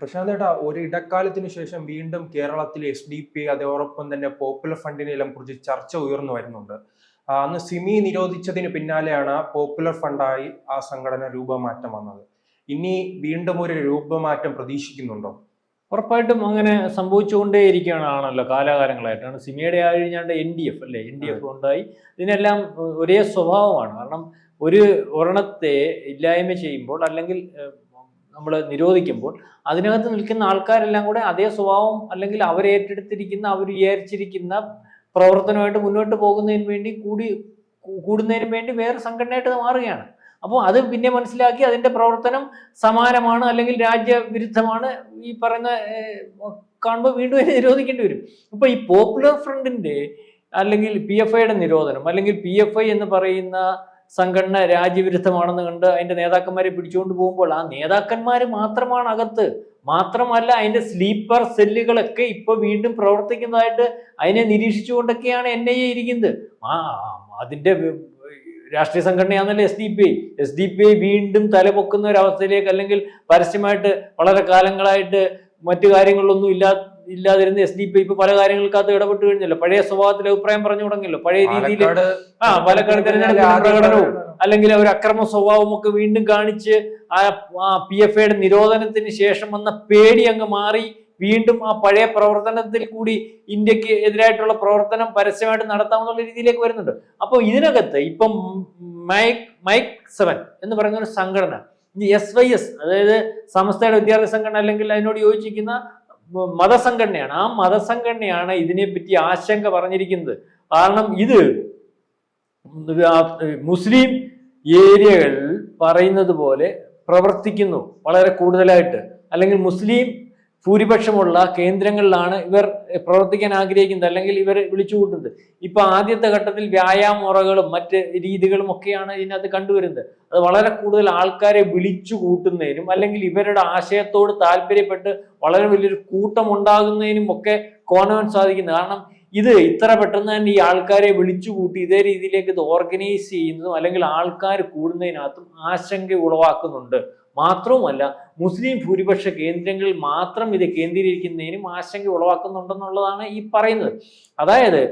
പ്രശാന്തേട്ടാ, ഒരു ഇടക്കാലത്തിന് ശേഷം വീണ്ടും കേരളത്തിൽ എസ്.ഡി.പി. അതോടൊപ്പം തന്നെ പോപ്പുലർ ഫ്രണ്ടിനെല്ലാം കുറിച്ച് ചർച്ച ഉയർന്നു വരുന്നുണ്ട്. അന്ന് സിമി നിരോധിച്ചതിന് പിന്നാലെയാണ് പോപ്പുലർ ഫണ്ടായി ആ സംഘടന രൂപമാറ്റം വന്നത്. ഇനി വീണ്ടും ഒരു രൂപമാറ്റം പ്രതീക്ഷിക്കുന്നുണ്ടോ? ഉറപ്പായിട്ടും അങ്ങനെ സംഭവിച്ചുകൊണ്ടേയിരിക്കുകയാണല്ലോ കാലാകാലങ്ങളായിട്ടാണ്. സിമിയുടെ ആയി കഴിഞ്ഞാണ്ട് NDF അല്ലേ, അതെ. NDF ഉണ്ടായി. ഇതിനെല്ലാം ഒരേ സ്വഭാവമാണ്. കാരണം ഒരു ഒരെണ്ണത്തെ ഇല്ലായ്മ ചെയ്യുമ്പോൾ അല്ലെങ്കിൽ നമ്മൾ നിരോധിക്കുമ്പോൾ അതിനകത്ത് നിൽക്കുന്ന ആൾക്കാരെല്ലാം കൂടെ അതേ സ്വഭാവം അല്ലെങ്കിൽ അവരേറ്റെടുത്തിരിക്കുന്ന അവർ വിചാരിച്ചിരിക്കുന്ന പ്രവർത്തനമായിട്ട് മുന്നോട്ട് പോകുന്നതിന് വേണ്ടി കൂടുന്നതിന് വേണ്ടി വേറെ സംഘടനയായിട്ട് അത് മാറുകയാണ്. അപ്പോൾ അത് പിന്നെ മനസ്സിലാക്കി അതിന്റെ പ്രവർത്തനം സമാനമാണ് അല്ലെങ്കിൽ രാജ്യവിരുദ്ധമാണ് ഈ പറയുന്ന കാണുമ്പോൾ വീണ്ടും അതിനെ നിരോധിക്കേണ്ടി വരും. ഇപ്പൊ ഈ പോപ്പുലർ ഫ്രണ്ടിന്റെ അല്ലെങ്കിൽ PFIയുടെ നിരോധനം അല്ലെങ്കിൽ PFI എന്ന് പറയുന്ന സംഘടന രാജ്യവിരുദ്ധമാണെന്ന് കണ്ട് അതിന്റെ നേതാക്കന്മാരെ പിടിച്ചുകൊണ്ട് പോകുമ്പോൾ ആ നേതാക്കന്മാർ മാത്രമാണ് അകത്ത്. മാത്രമല്ല അതിന്റെ സ്ലീപ്പർ സെല്ലുകളൊക്കെ ഇപ്പൊ വീണ്ടും പ്രവർത്തിക്കുന്നതായിട്ട് അതിനെ നിരീക്ഷിച്ചുകൊണ്ടൊക്കെയാണ് NIA ഇരിക്കുന്നത്. അതിന്റെ രാഷ്ട്രീയ സംഘടനയാണല്ലോ SDPI വീണ്ടും തലപൊക്കുന്ന ഒരു അവസ്ഥയിലേക്ക് അല്ലെങ്കിൽ പരസ്യമായിട്ട് വളരെ കാലങ്ങളായിട്ട് മറ്റു കാര്യങ്ങളിലൊന്നും ഇല്ലാതിരുന്ന SDPI ഇപ്പൊ പല കാര്യങ്ങൾക്കകത്ത് ഇടപെട്ട് കഴിഞ്ഞല്ലോ. പഴയ സ്വഭാവത്തിൽ അഭിപ്രായം പറഞ്ഞു തുടങ്ങിയല്ലോ. പഴയ രീതിയിൽ പാലക്കാട് തെരഞ്ഞെടുപ്പ് പ്രകടനവും അല്ലെങ്കിൽ ഒരു അക്രമ സ്വഭാവവും ഒക്കെ വീണ്ടും കാണിച്ച് ആ PFIയുടെ നിരോധനത്തിന് ശേഷം വന്ന പേടി അങ്ങ് മാറി വീണ്ടും ആ പഴയ പ്രവർത്തനത്തിൽ കൂടി ഇന്ത്യക്ക് എതിരായിട്ടുള്ള പ്രവർത്തനം പരസ്യമായിട്ട് നടത്താമെന്നുള്ള രീതിയിലേക്ക് വരുന്നുണ്ട്. അപ്പോൾ ഇതിനകത്ത് ഇപ്പം മൈക്ക് 7 എന്ന് പറയുന്ന ഒരു സംഘടന, SYS അതായത് സമസ്തയുടെ വിദ്യാർത്ഥി സംഘടന അല്ലെങ്കിൽ അതിനോട് യോജിച്ചിരിക്കുന്ന മതസംഘടനയാണ്. ആ മതസംഘടനയാണ് ഇതിനെപ്പറ്റി ആശങ്ക പറഞ്ഞിരിക്കുന്നത്. കാരണം ഇത് മുസ്ലിം ഏരിയകൾ പറയുന്നത് പോലെ പ്രവർത്തിക്കുന്നു വളരെ കൂടുതലായിട്ട്, അല്ലെങ്കിൽ മുസ്ലിം ഭൂരിപക്ഷമുള്ള കേന്ദ്രങ്ങളിലാണ് ഇവർ പ്രവർത്തിക്കാൻ ആഗ്രഹിക്കുന്നത് അല്ലെങ്കിൽ ഇവർ വിളിച്ചു കൂട്ടുന്നത്. ഇപ്പൊ ആദ്യത്തെ ഘട്ടത്തിൽ വ്യായാമ മുറകളും മറ്റ് രീതികളും ഒക്കെയാണ് ഇതിനകത്ത് കണ്ടുവരുന്നത്. അത് വളരെ കൂടുതൽ ആൾക്കാരെ വിളിച്ചു കൂട്ടുന്നതിനും അല്ലെങ്കിൽ ഇവരുടെ ആശയത്തോട് താല്പര്യപ്പെട്ട് വളരെ വലിയൊരു കൂട്ടം ഉണ്ടാകുന്നതിനും ഒക്കെ കാണുവാൻ സാധിക്കുന്നത്. കാരണം ഇത് ഇത്ര പെട്ടെന്ന് തന്നെ ഈ ആൾക്കാരെ വിളിച്ചു കൂട്ടി ഇതേ രീതിയിലേക്ക് ഇത് ഓർഗനൈസ് ചെയ്യുന്നതും അല്ലെങ്കിൽ ആൾക്കാർ കൂടുന്നതിനകത്തും ആശങ്ക ഉളവാക്കുന്നുണ്ട്. മാത്രവുമല്ല മുസ്ലിം ഭൂരിപക്ഷ കേന്ദ്രങ്ങളിൽ മാത്രം ഇത് കേന്ദ്രീകരിക്കുന്നതിനും ആശങ്ക ഉളവാക്കുന്നുണ്ടെന്നുള്ളതാണ് ഈ പറയുന്നത്. അതായത്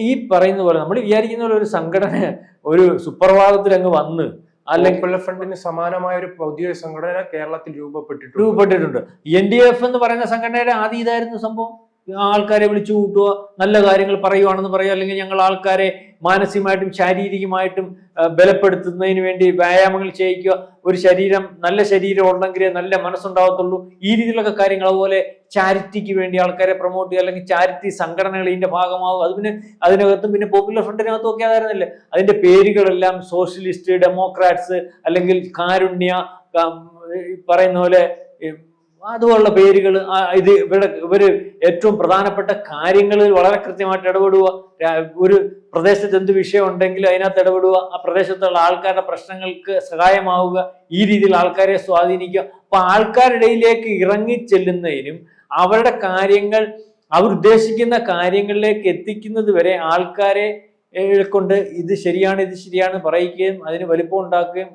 ഈ പറയുന്ന പോലെ നമ്മൾ വിചാരിക്കുന്ന പോലെ ഒരു സംഘടന ഒരു സുപ്രഭാതത്തിൽ അങ്ങ് വന്ന് അല്ലെങ്കിൽ ഫണ്ടിന് സമാനമായ ഒരു പുതിയ സംഘടന കേരളത്തിൽ രൂപപ്പെട്ടിട്ടുണ്ട്. NDF എന്ന് പറയുന്ന സംഘടനയുടെ ആദ്യം ഇതായിരുന്നു സംഭവം. ആൾക്കാരെ വിളിച്ചു കൂട്ടുക, നല്ല കാര്യങ്ങൾ പറയുവാണെന്ന് പറയുക, അല്ലെങ്കിൽ ഞങ്ങൾ ആൾക്കാരെ മാനസികമായിട്ടും ശാരീരികമായിട്ടും ബലപ്പെടുത്തുന്നതിന് വേണ്ടി വ്യായാമങ്ങൾ ചെയ്യിക്കുക. ഒരു നല്ല ശരീരം ഉണ്ടെങ്കിലേ നല്ല മനസ്സുണ്ടാകത്തുള്ളൂ. ഈ രീതിയിലൊക്കെ കാര്യങ്ങൾ. അതുപോലെ ചാരിറ്റിക്ക് വേണ്ടി ആൾക്കാരെ പ്രൊമോട്ട് ചെയ്യുക, അല്ലെങ്കിൽ ചാരിറ്റി സംഘടനകൾ ഇതിന്റെ ഭാഗമാവും. അത് പിന്നെ അതിനകത്തും പിന്നെ പോപ്പുലർ ഫ്രണ്ടിനകത്തും ഒക്കെ അതായിരുന്നല്ലേ. അതിന്റെ പേരുകളെല്ലാം സോഷ്യലിസ്റ്റ്, ഡെമോക്രാറ്റ്സ് അല്ലെങ്കിൽ കാരുണ്യ പറയുന്ന പോലെ അതുപോലുള്ള പേരുകൾ. ഇവര് ഏറ്റവും പ്രധാനപ്പെട്ട കാര്യങ്ങളിൽ വളരെ കൃത്യമായിട്ട് ഇടപെടുക. ഒരു പ്രദേശത്ത് എന്ത് വിഷയം ഉണ്ടെങ്കിലും അതിനകത്ത് ഇടപെടുക. ആ പ്രദേശത്തുള്ള ആൾക്കാരുടെ പ്രശ്നങ്ങൾക്ക് സഹായമാവുക. ഈ രീതിയിൽ ആൾക്കാരെ സ്വാധീനിക്കുക. അപ്പൊ ആൾക്കാരുടെ ഇടയിലേക്ക് ഇറങ്ങി ചെല്ലുന്നതിനും അവരുടെ കാര്യങ്ങൾ അവരുദ്ദേശിക്കുന്ന കാര്യങ്ങളിലേക്ക് എത്തിക്കുന്നത് വരെ ആൾക്കാരെ കൊണ്ട് ഇത് ശരിയാണ് പറയിക്കുകയും അതിന് വലിപ്പം ഉണ്ടാക്കുകയും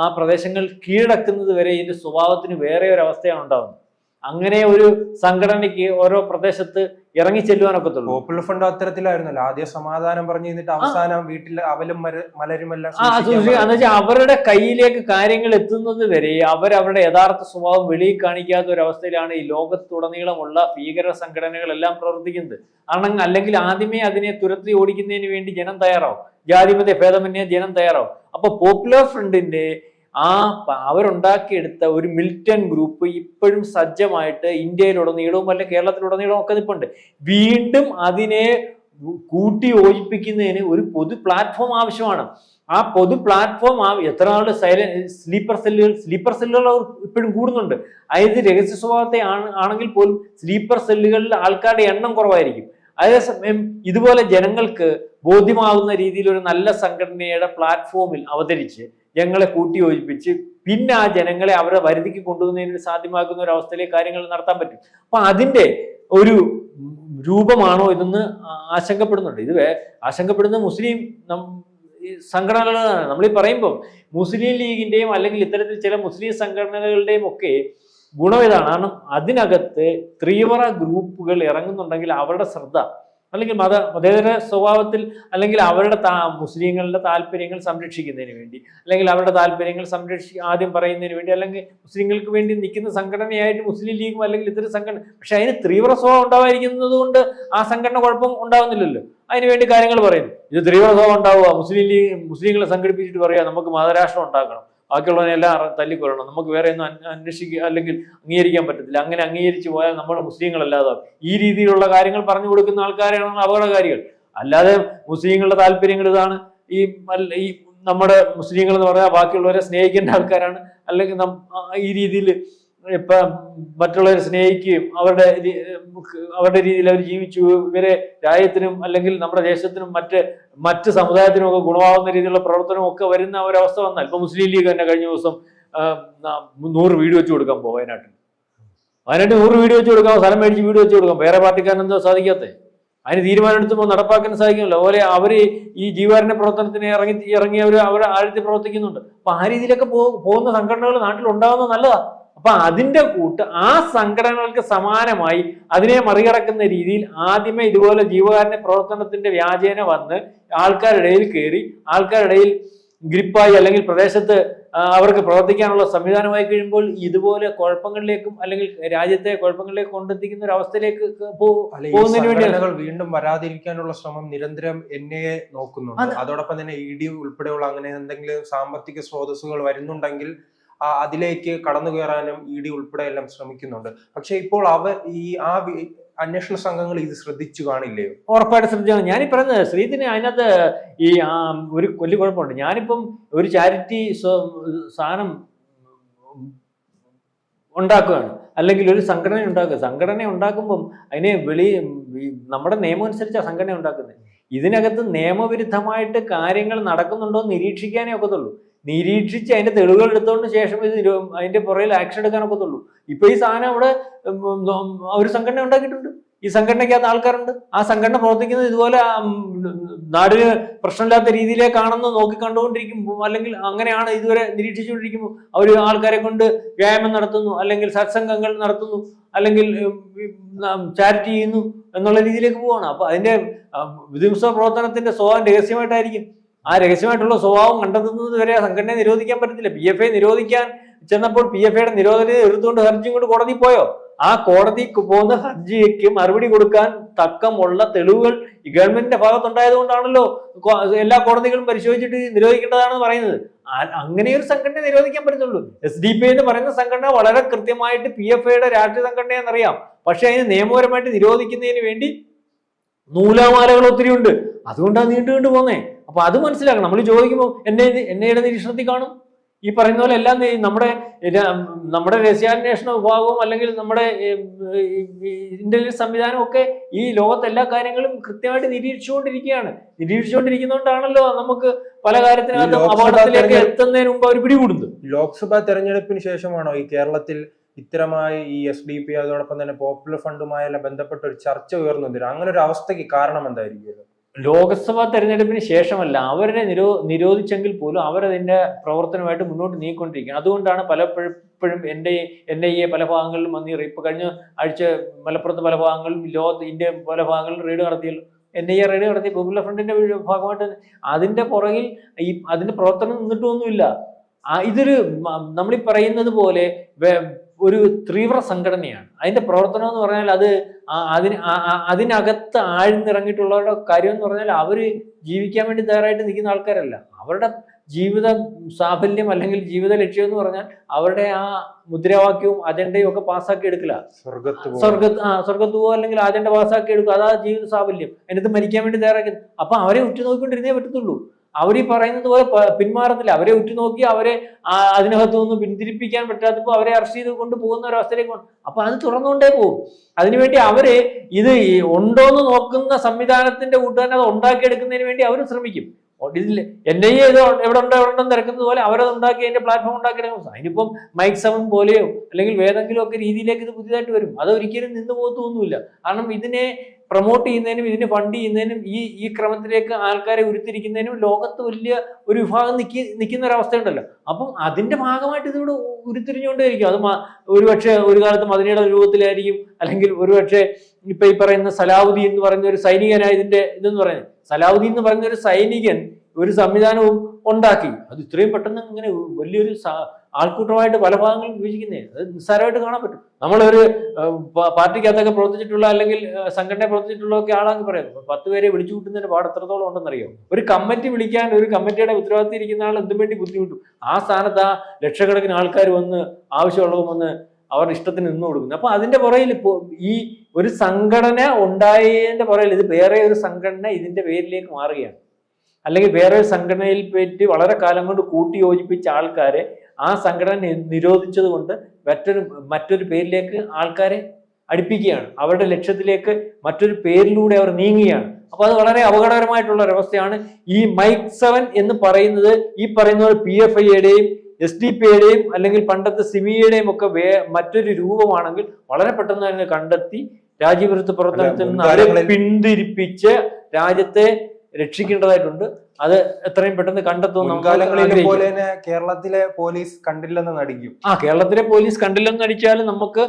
ആ പ്രദേശങ്ങൾ കീഴടക്കുന്നത് വരെ ഇതിന്റെ സ്വഭാവത്തിന് വേറെ ഒരു അവസ്ഥയാണ് ഉണ്ടാകുന്നത്. അങ്ങനെ ഒരു സംഘടനയ്ക്ക് ഓരോ പ്രദേശത്ത് ഇറങ്ങി ചെല്ലുവാനൊക്കത്തുള്ളൂ. Popular fund അത്തരത്തിലായിരുന്നല്ലോ. ആദ്യം സമാധാനം പറഞ്ഞു കഴിഞ്ഞിട്ട് അവസാനം വീട്ടിൽ അവലും മലരുമെല്ലാം എന്നുവെച്ചാൽ അവരുടെ കയ്യിലേക്ക് കാര്യങ്ങൾ എത്തുന്നത് വരെ അവരവരുടെ യഥാർത്ഥ സ്വഭാവം വെളിയിൽ കാണിക്കാത്ത ഒരു അവസ്ഥയിലാണ് ഈ ലോകത്തുടനീളമുള്ള ഭീകര സംഘടനകളെല്ലാം പ്രവർത്തിക്കുന്നത്. അല്ലെങ്കിൽ ആദ്യമേ അതിനെ തുരത്തി ഓടിക്കുന്നതിന് വേണ്ടി ജനം തയ്യാറാവും. ജാതിമത ഭേദമന്യേ ജനം തയ്യാറാവും. അപ്പൊ പോപ്പുലർ ഫ്രണ്ടിന്റെ അവരുണ്ടാക്കിയെടുത്ത ഒരു മിലിറ്റന്റ് ഗ്രൂപ്പ് ഇപ്പോഴും സജ്ജമായിട്ട് ഇന്ത്യയിലുടനീളവും അല്ലെങ്കിൽ കേരളത്തിലുടനീളവും ഒക്കെ നിൽപ്പുണ്ട്. വീണ്ടും അതിനെ കൂട്ടി യോജിപ്പിക്കുന്നതിന് ഒരു പൊതു പ്ലാറ്റ്ഫോം ആവശ്യമാണ്. ആ പൊതു പ്ലാറ്റ്ഫോം എത്ര നാള് സ്ലീപ്പർ സെല്ലുകൾ ഇപ്പോഴും കൂടുന്നുണ്ട്. അതായത് രഹസ്യ സ്വഭാവത്തെ ആണെങ്കിൽ പോലും സ്ലീപ്പർ സെല്ലുകളിൽ ആൾക്കാരുടെ എണ്ണം കുറവായിരിക്കും. അതേസമയം ഇതുപോലെ ജനങ്ങൾക്ക് ബോധ്യമാകുന്ന രീതിയിൽ ഒരു നല്ല സംഘടനയുടെ പ്ലാറ്റ്ഫോമിൽ അവതരിച്ച് ജനങ്ങളെ കൂട്ടിയോജിപ്പിച്ച് പിന്നെ ആ ജനങ്ങളെ അവരുടെ വരുതിക്ക് കൊണ്ടുവന്നതിന് സാധ്യമാക്കുന്ന ഒരു അവസ്ഥയിലേക്ക് കാര്യങ്ങൾ നടത്താൻ പറ്റും. അപ്പൊ അതിന്റെ ഒരു രൂപമാണോ ഇതെന്ന് ആശങ്കപ്പെടുന്നുണ്ട്. ഇത് ആശങ്കപ്പെടുന്ന മുസ്ലിം സംഘടനകളാണ്. നമ്മൾ ഈ പറയുമ്പോൾ മുസ്ലിം ലീഗിന്റെയും അല്ലെങ്കിൽ ഇത്തരത്തിൽ ചില മുസ്ലിം സംഘടനകളുടെയും ഒക്കെ ഗുണം ഇതാണ്. കാരണം അതിനകത്ത് തീവ്ര ഗ്രൂപ്പുകൾ ഇറങ്ങുന്നുണ്ടെങ്കിൽ അവരുടെ ശ്രദ്ധ അല്ലെങ്കിൽ മതേതര സ്വഭാവത്തിൽ അല്ലെങ്കിൽ അവരുടെ മുസ്ലിങ്ങളുടെ താല്പര്യങ്ങൾ സംരക്ഷിക്കുന്നതിന് വേണ്ടി അല്ലെങ്കിൽ അവരുടെ താല്പര്യങ്ങൾ ആദ്യം പറയുന്നതിന് വേണ്ടി അല്ലെങ്കിൽ മുസ്ലിങ്ങൾക്ക് വേണ്ടി നിൽക്കുന്ന സംഘടനയായിട്ട് മുസ്ലിം ലീഗും അല്ലെങ്കിൽ ഇത്തരം സംഘടന, പക്ഷെ അതിന് തീവ്ര സ്വഭാവം ഉണ്ടായിരിക്കുന്നത് കൊണ്ട് ആ സംഘടന കുഴപ്പം ഉണ്ടാവുന്നില്ലല്ലോ. അതിനുവേണ്ടി കാര്യങ്ങൾ പറയുന്നു. ഇത് തീവ്ര സ്വഭാവം ഉണ്ടാവുക, മുസ്ലിങ്ങളെ സംഘടിപ്പിച്ചിട്ട് പറയുക നമുക്ക് മതരാഷ്ട്രം ഉണ്ടാക്കണം, ബാക്കിയുള്ളവനെല്ലാം തല്ലിക്കൊല്ലണം, നമുക്ക് വേറെ ഒന്നും അന്വേഷിക്കുക അല്ലെങ്കിൽ അംഗീകരിക്കാൻ പറ്റത്തില്ല, അങ്ങനെ അംഗീകരിച്ച് പോയാൽ നമ്മൾ മുസ്ലിങ്ങളല്ലാതെ ഈ രീതിയിലുള്ള കാര്യങ്ങൾ പറഞ്ഞു കൊടുക്കുന്ന ആൾക്കാരാണ് അപകടകാരികൾ. അല്ലാതെ മുസ്ലിങ്ങളുടെ താല്പര്യങ്ങൾ ഇതാണ്, ഈ നമ്മുടെ മുസ്ലിങ്ങൾ എന്ന് പറഞ്ഞാൽ ബാക്കിയുള്ളവരെ സ്നേഹിക്കേണ്ട ആൾക്കാരാണ്, അല്ലെങ്കിൽ ഈ രീതിയിൽ ഇപ്പൊ മറ്റുള്ളവരെ സ്നേഹിക്കുകയും അവരുടെ രീതിയിൽ അവർ ജീവിച്ചു, ഇവരെ രാജ്യത്തിനും അല്ലെങ്കിൽ നമ്മുടെ ദേശത്തിനും മറ്റ് സമുദായത്തിനും ഒക്കെ ഗുണമാവുന്ന രീതിയിലുള്ള പ്രവർത്തനം ഒക്കെ വരുന്ന ഒരവസ്ഥ വന്നാൽ, ഇപ്പൊ മുസ്ലിം ലീഗ് തന്നെ കഴിഞ്ഞ ദിവസം 100 വീട് വെച്ച് കൊടുക്കാൻ പോകും വയനാട്ടിൽ 100 വീട് വെച്ച് കൊടുക്കാം, സ്ഥലം മേടിച്ച് വീട് വെച്ച് കൊടുക്കാം. വേറെ പാർട്ടിക്കാരെന്തോ സാധിക്കാത്തത്? അതിന് തീരുമാനം എടുത്തുമ്പോൾ നടപ്പാക്കാൻ സാധിക്കുമല്ലോ. അതുപോലെ അവര് ഈ ജീവകാരുണ്യ പ്രവർത്തനത്തിന് ഇറങ്ങിയവർ അവർ ആഴത്തിൽ പ്രവർത്തിക്കുന്നുണ്ട്. അപ്പൊ ആ രീതിയിലൊക്കെ പോകുന്ന സംഘടനകൾ നാട്ടിൽ ഉണ്ടാകുന്നത് നല്ലതാ. അപ്പൊ അതിന്റെ ആ സംഘടനകൾക്ക് സമാനമായി അതിനെ മറികടക്കുന്ന രീതിയിൽ ആദ്യമേ ഇതുപോലെ ജീവകാരുണ്യ പ്രവർത്തനത്തിന്റെ വ്യാജേന വന്ന് ആൾക്കാരുടെ ഇടയിൽ കയറി ആൾക്കാരുടെ ഇടയിൽ ഗ്രിപ്പായി അല്ലെങ്കിൽ പ്രദേശത്ത് അവർക്ക് പ്രവർത്തിക്കാനുള്ള സംവിധാനമായി കഴിയുമ്പോൾ ഇതുപോലെ കുഴപ്പങ്ങളിലേക്കും അല്ലെങ്കിൽ രാജ്യത്തെ കുഴപ്പങ്ങളിലേക്ക് കൊണ്ടെത്തിക്കുന്ന ഒരു അവസ്ഥയിലേക്ക് പോകുന്നതിന് വേണ്ടി വീണ്ടും വരാതിരിക്കാനുള്ള ശ്രമം നിരന്തരം എൻഐഎ നോക്കുന്നുണ്ട്. അതോടൊപ്പം തന്നെ ED ഉൾപ്പെടെയുള്ള അങ്ങനെ എന്തെങ്കിലും സാമ്പത്തിക സ്രോതസ്സുകൾ വരുന്നുണ്ടെങ്കിൽ അതിലേക്ക് കടന്നു കയറാനും ED ഉൾപ്പെടെ എല്ലാം ശ്രമിക്കുന്നുണ്ട്. പക്ഷെ ഇപ്പോൾ അന്വേഷണ സംഘങ്ങൾ ഇത് ശ്രദ്ധിച്ചു കാണില്ലയോ? ഉറപ്പായിട്ട് ശ്രദ്ധിച്ചാണ്. ഞാനീ പറയുന്നത് ശ്രീധന് അതിനകത്ത് ഒരു വലിയ കുഴപ്പമുണ്ട്. ഞാനിപ്പം ഒരു ചാരിറ്റി സാധനം ഉണ്ടാക്കുകയാണ് അല്ലെങ്കിൽ ഒരു സംഘടന ഉണ്ടാക്കുമ്പം അതിനെ നമ്മുടെ നിയമം അനുസരിച്ച് ആ സംഘടന ഉണ്ടാക്കുന്നത്. ഇതിനകത്ത് നിയമവിരുദ്ധമായിട്ട് കാര്യങ്ങൾ നടക്കുന്നുണ്ടോ എന്ന് നിരീക്ഷിക്കാനേ ഒക്കത്തുള്ളൂ. നിരീക്ഷിച്ച് അതിന്റെ തെളിവുകൾ എടുത്തതിന് ശേഷം അതിന്റെ പുറകിൽ ആക്ഷൻ എടുക്കാൻ ഒക്കത്തുള്ളൂ. ഇപ്പൊ ഈ സാധനം അവിടെ ഒരു സംഘടന ഉണ്ടാക്കിയിട്ടുണ്ട്, ഈ സംഘടനയ്ക്കകത്ത് ആൾക്കാരുണ്ട്. ആ സംഘടന പ്രവർത്തിക്കുന്നത് ഇതുപോലെ നാടിന് പ്രശ്നമില്ലാത്ത രീതിയിലേക്കാണെന്ന് നോക്കിക്കണ്ടുകൊണ്ടിരിക്കുമ്പോൾ അല്ലെങ്കിൽ അങ്ങനെയാണ് ഇതുവരെ നിരീക്ഷിച്ചുകൊണ്ടിരിക്കുമ്പോൾ അവർ ആൾക്കാരെ കൊണ്ട് വ്യായാമം നടത്തുന്നു അല്ലെങ്കിൽ സത്സംഗങ്ങൾ നടത്തുന്നു അല്ലെങ്കിൽ ചാരിറ്റി ചെയ്യുന്നു എന്നുള്ള രീതിയിലേക്ക് പോവാണ്. അപ്പൊ അതിന്റെ വിധ്വംസ പ്രവർത്തനത്തിന്റെ സ്വഭാവം രഹസ്യമായിട്ടായിരിക്കും. ആ രഹസ്യമായിട്ടുള്ള സ്വഭാവം കണ്ടെത്തുന്നത് വരെ സംഘടനയെ നിരോധിക്കാൻ പറ്റത്തില്ല. PFI നിരോധിക്കാൻ ചെന്നപ്പോൾ PFIയുടെ നിരോധനത്തെ എതിർത്തുകൊണ്ട് ഹർജി കൊണ്ട് കോടതി പോയോ? ആ കോടതിക്ക് പോകുന്ന ഹർജിക്ക് മറുപടി കൊടുക്കാൻ തക്കമുള്ള തെളിവുകൾ ഈ ഗവൺമെന്റിന്റെ ഭാഗത്തുണ്ടായത് കൊണ്ടാണല്ലോ എല്ലാ കോടതികളും പരിശോധിച്ചിട്ട് നിരോധിക്കേണ്ടതാണെന്ന് പറയുന്നത്. അങ്ങനെ ഒരു സംഘടന നിരോധിക്കാൻ പറ്റത്തുള്ളൂ. SDP എന്ന് പറയുന്ന സംഘടന വളരെ കൃത്യമായിട്ട് PFIയുടെ രാഷ്ട്രീയ സംഘടനയെന്നറിയാം. പക്ഷെ അതിന് നിയമപരമായിട്ട് നിരോധിക്കുന്നതിന് വേണ്ടി നൂലാമാലകൾ ഒത്തിരി ഉണ്ട്. അതുകൊണ്ടാണ് നീണ്ടു പോന്നേ. അപ്പൊ അത് മനസ്സിലാക്കണം. നമ്മൾ ചോദിക്കുമ്പോൾ എന്നെയുടെ നിരീക്ഷണത്തിൽ കാണും ഈ പറയുന്ന പോലെ എല്ലാം നമ്മുടെ രഹസ്യാന്വേഷണ വിഭാഗവും അല്ലെങ്കിൽ നമ്മുടെ ഇന്റലിജൻസ് സംവിധാനവും ഒക്കെ ഈ ലോകത്തെ എല്ലാ കാര്യങ്ങളും കൃത്യമായിട്ട് നിരീക്ഷിച്ചുകൊണ്ടിരിക്കുന്നതുകൊണ്ടാണല്ലോ നമുക്ക് പല കാര്യത്തിനകത്തും അപകടത്തിലേക്ക് എത്തുന്നതിന് മുമ്പ് അവർ പിടികൂടുന്നു. ലോക്സഭാ തെരഞ്ഞെടുപ്പിന് ശേഷമാണോ ഈ കേരളത്തിൽ ഇത്തരമായി ഈ SDP അതോടൊപ്പം തന്നെ പോപ്പുലർ ഫണ്ടുമായെല്ലാം ബന്ധപ്പെട്ട ഒരു ചർച്ച ഉയർന്നു വന്നിരുന്നു? അങ്ങനെ ഒരു അവസ്ഥയ്ക്ക് കാരണം എന്തായിരിക്കും? ലോക്സഭാ തെരഞ്ഞെടുപ്പിന് ശേഷമല്ല, അവരെ നിരോധിച്ചെങ്കിൽ പോലും അവരതിന്റെ പ്രവർത്തനമായിട്ട് മുന്നോട്ട് നീങ്ങിക്കൊണ്ടിരിക്കുകയാണ്. അതുകൊണ്ടാണ് പലപ്പോഴും NIA പല ഭാഗങ്ങളിലും വന്ന് ഇപ്പൊ കഴിഞ്ഞ ആഴ്ച മലപ്പുറത്ത് പല ഭാഗങ്ങളിലും ഇന്ത്യ പല ഭാഗങ്ങളിലും റെയ്ഡ് നടത്തിയല്ലോ. NIA റെയ്ഡ് നടത്തി പോപ്പുലർ ഫ്രണ്ടിന്റെ ഭാഗമായിട്ട് അതിന്റെ പുറകിൽ അതിന്റെ പ്രവർത്തനം നിന്നിട്ടൊന്നുമില്ല. ഇതൊരു നമ്മളീ പറയുന്നത് പോലെ ഒരു തീവ്ര സംഘടനയാണ്. അതിന്റെ പ്രവർത്തനം എന്ന് പറഞ്ഞാൽ അതിനകത്ത് ആഴ്ന്നിറങ്ങിയിട്ടുള്ളവരുടെ കാര്യം എന്ന് പറഞ്ഞാൽ അവര് ജീവിക്കാൻ വേണ്ടി തയ്യാറായിട്ട് നിൽക്കുന്ന ആൾക്കാരല്ല. അവരുടെ ജീവിത സാഫല്യം അല്ലെങ്കിൽ ജീവിത ലക്ഷ്യം എന്ന് പറഞ്ഞാൽ അവരുടെ ആ മുദ്രാവാക്യവും അജണ്ടയും ഒക്കെ പാസ്സാക്കി എടുക്കില്ല. സ്വർഗത്ത് പോവുക അല്ലെങ്കിൽ അജണ്ട പാസ്സാക്കി എടുക്കുക, അതാ ജീവിത സാഫല്യം. അതിനകത്ത് മരിക്കാൻ വേണ്ടി തയ്യാറാക്കി. അപ്പൊ അവരെ ഉറ്റുനോക്കിക്കൊണ്ടിരുന്നേ പറ്റത്തുള്ളൂ. അവർ ഈ പറയുന്നത് പോലെ പിന്മാറത്തില്ല. അവരെ ഉറ്റുനോക്കി അവരെ അതിനകത്തു നിന്ന് പിന്തിരിപ്പിക്കാൻ പറ്റാത്തപ്പോൾ അവരെ അറസ്റ്റ് ചെയ്ത് കൊണ്ട് പോകുന്ന ഒരവസ്ഥയിലേക്ക് അപ്പൊ അത് തുറന്നുകൊണ്ടേ പോകും. അതിനുവേണ്ടി അവര് ഇത് ഉണ്ടോന്ന് നോക്കുന്ന സംവിധാനത്തിന്റെ കൂട്ടുകാരൻ അത് ഉണ്ടാക്കിയെടുക്കുന്നതിന് വേണ്ടി അവർ ശ്രമിക്കും. ഇതിൽ NIA ഇത് എവിടെ ഉണ്ടെന്ന് തിരക്കുന്നത് പോലെ അവരത് ഉണ്ടാക്കി അതിന്റെ പ്ലാറ്റ്ഫോം ഉണ്ടാക്കിയെടുക്കും. അതിനിപ്പം മൈക്ക് 7 പോലെയോ അല്ലെങ്കിൽ ഏതെങ്കിലും ഒക്കെ രീതിയിലേക്ക് ഇത് പുതിയതായിട്ട് വരും. അതൊരിക്കലും നിന്ന് പോകത്തൊന്നുമില്ല. കാരണം ഇതിനെ പ്രൊമോട്ട് ചെയ്യുന്നതിനും ഇതിന് ഫണ്ട് ചെയ്യുന്നതിനും ഈ ക്രമത്തിലേക്ക് ആൾക്കാരെ ഉരുത്തിരിക്കുന്നതിനും ലോകത്ത് വലിയ ഒരു വിഭാഗം നിൽക്കുന്ന ഒരു അവസ്ഥയുണ്ടല്ലോ. അപ്പം അതിന്റെ ഭാഗമായിട്ട് ഇതിലൂടെ ഉരുത്തിരിഞ്ഞുകൊണ്ടേയിരിക്കും. അത് ഒരുപക്ഷെ ഒരു കാലത്ത് മദീനയുടെ രൂപത്തിലായിരിക്കും, അല്ലെങ്കിൽ ഒരുപക്ഷെ ഇപ്പൊ ഈ പറയുന്ന സലാഹുദ്ദീൻ എന്ന് പറയുന്ന ഒരു സൈനികനായ ഇതിന്റെ ഇതെന്ന് പറയുന്നത്. സലാഹുദ്ദീൻ എന്ന് പറയുന്ന ഒരു സൈനികൻ ഒരു സംവിധാനവും ഉണ്ടാക്കി. അത് ഇത്രയും പെട്ടെന്ന് ഇങ്ങനെ വലിയൊരു ആൾക്കൂട്ടമായിട്ട് പല ഭാഗങ്ങളും വിഭജിക്കുന്നേ അത് നിസ്സാരമായിട്ട് കാണാൻ പറ്റും. നമ്മളൊരു പാർട്ടിക്കകത്തൊക്കെ പ്രവർത്തിച്ചിട്ടുള്ള അല്ലെങ്കിൽ സംഘടനയെ പ്രവർത്തിച്ചിട്ടുള്ളതൊക്കെ ആളാണെന്ന് പറയുന്നത് 10 പേരെ വിളിച്ചു കൂട്ടുന്നതിന്റെ പാട് എത്രത്തോളം ഉണ്ടെന്നറിയോ? ഒരു കമ്മിറ്റി വിളിക്കാൻ ഒരു കമ്മിറ്റിയുടെ ഉത്തരവാദിത്തം ഇരിക്കുന്ന ആൾ എന്തും വേണ്ടി ബുദ്ധിമുട്ടും. ആ സ്ഥാനത്ത് ആ ലക്ഷക്കണക്കിന് ആൾക്കാർ വന്ന് ആവശ്യമുള്ളതും വന്ന് അവരുടെ ഇഷ്ടത്തിന് നിന്ന് കൊടുക്കുന്നു. അപ്പൊ അതിന്റെ പുറയിൽ ഈ ഒരു സംഘടന ഉണ്ടായതിന്റെ പുറയിൽ ഇത് വേറെ ഒരു സംഘടന ഇതിന്റെ പേരിലേക്ക് മാറുകയാണ്. അല്ലെങ്കിൽ വേറെ ഒരു സംഘടനയിൽ പറ്റി വളരെ കാലം കൊണ്ട് കൂട്ടി യോജിപ്പിച്ച ആൾക്കാരെ ആ സംഘടന നിരോധിച്ചത് കൊണ്ട് മറ്റൊരു പേരിലേക്ക് ആൾക്കാരെ അടുപ്പിക്കുകയാണ്. അവരുടെ ലക്ഷ്യത്തിലേക്ക് മറ്റൊരു പേരിലൂടെ അവർ നീങ്ങുകയാണ്. അപ്പൊ അത് വളരെ അപകടകരമായിട്ടുള്ള ഒരവസ്ഥയാണ്. ഈ മൈക്ക് 7 എന്ന് പറയുന്നത് ഈ പറയുന്ന PFIയുടെയും SDP-യുടെയും അല്ലെങ്കിൽ പണ്ടത്തെ സിമിയുടെയും ഒക്കെ മറ്റൊരു രൂപമാണെങ്കിൽ വളരെ പെട്ടെന്ന് തന്നെ കണ്ടെത്തി രാജ്യവിരുദ്ധ പ്രവർത്തനത്തിൽ നിന്ന് അവരെ പിന്തിരിപ്പിച്ച് രാജ്യത്തെ രക്ഷിക്കേണ്ടതായിട്ടുണ്ട്. അത് എത്രയും പെട്ടെന്ന് കണ്ടെത്തും. കേരളത്തിലെ പോലീസ് കണ്ടില്ലെന്ന് നടിക്കും. കേരളത്തിലെ പോലീസ് കണ്ടില്ലെന്ന് നടിച്ചാലും നമുക്ക്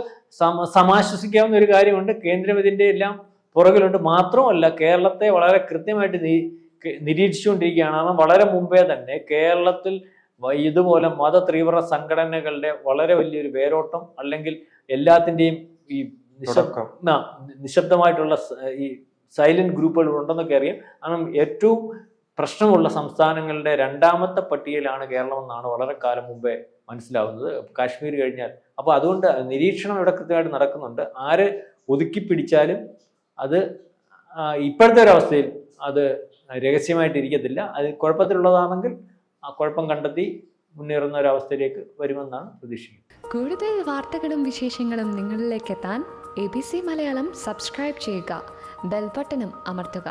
സമാശ്വസിക്കാവുന്ന ഒരു കാര്യമുണ്ട്. കേന്ദ്രം ഇതിന്റെ എല്ലാം പുറകിലുണ്ട്. മാത്രമല്ല കേരളത്തെ വളരെ കൃത്യമായിട്ട് നിരീക്ഷിച്ചുകൊണ്ടിരിക്കുകയാണ്. കാരണം വളരെ മുമ്പേ തന്നെ കേരളത്തിൽ ഇതുപോലെ മത തീവ്ര സംഘടനകളുടെ വളരെ വലിയൊരു വേരോട്ടം അല്ലെങ്കിൽ എല്ലാത്തിന്റെയും ഈ നിശബ്ദമായിട്ടുള്ള ഈ സൈലന്റ് ഗ്രൂപ്പുകൾ ഉണ്ടെന്നൊക്കെ അറിയാം. കാരണം ഏറ്റവും പ്രശ്നമുള്ള സംസ്ഥാനങ്ങളുടെ 2ാമത്തെ പട്ടികയിലാണ് കേരളം എന്നാണ് വളരെ കാലം മുമ്പേ മനസ്സിലാവുന്നത്, കാശ്മീർ കഴിഞ്ഞാൽ. അപ്പോൾ അതുകൊണ്ട് നിരീക്ഷണം ഇവിടെ കൃത്യമായിട്ട് നടക്കുന്നുണ്ട്. ആര് ഒതുക്കി പിടിച്ചാലും അത് ഇപ്പോഴത്തെ ഒരവസ്ഥയിൽ അത് രഹസ്യമായിട്ട് ഇരിക്കത്തില്ല. അത് കുഴപ്പത്തിലുള്ളതാണെങ്കിൽ ആ കുഴപ്പം കണ്ടെത്തി മുന്നേറുന്ന ഒരവസ്ഥയിലേക്ക് വരുമെന്നാണ് പ്രതീക്ഷിക്കുന്നത്. കൂടുതൽ വാർത്തകളും വിശേഷങ്ങളും നിങ്ങളിലേക്ക് എത്താൻ ABC മലയാളം സബ്സ്ക്രൈബ് ചെയ്യുക, ബെൽ ബട്ടണും അമർത്തുക.